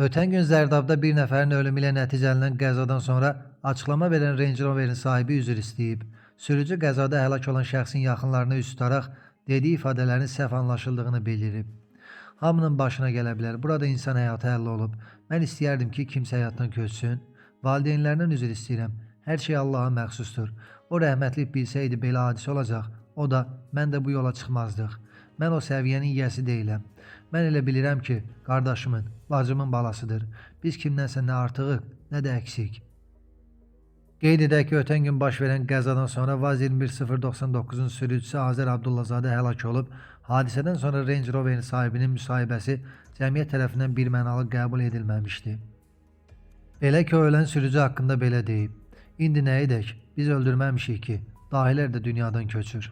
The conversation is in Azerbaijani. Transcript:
Ötən gün Zərdabda bir nəfərin ölümü ilə nəticələnən qəzadan sonra açıqlama verən Range Rover'in sahibi üzr istəyib. Sürücü qəzada həlak olan şəxsin yaxınlarına üz tutaraq dediyi ifadələrin səhv anlaşıldığını bildirib. Hamının başına gələ bilər. Burada insan həyatı əldə olub. Mən istəyərdim ki, kimsə həyatdan köçsün. Valideynlərindən üzr istəyirəm. Hər şey Allaha məxsusdur. O rəhmətlik bilsəydi belə hadisə olacaq, o da, mən də bu yola çıxmazdıq. Mən o səviyyənin yiyəsi deyiləm. Mən elə bilirəm ki, qardaşımın, bacımın balasıdır. Biz kimdənsə nə artığıq, nə də əksik. Qeyd edək ki, ötən gün baş verən qəzadan sonra Vaz 21099-un sürücüsü Azər Abdullazadə həlak olub. Hadisədən sonra Range Rover'in sahibinin müsahibəsi cəmiyyət tərəfindən birmənalı qəbul edilməmişdi. Belə ki, o ölən sürücü haqqında belə deyib. İndi nə edək? Biz öldürməmişik ki, dahilər də dünyadan köçür.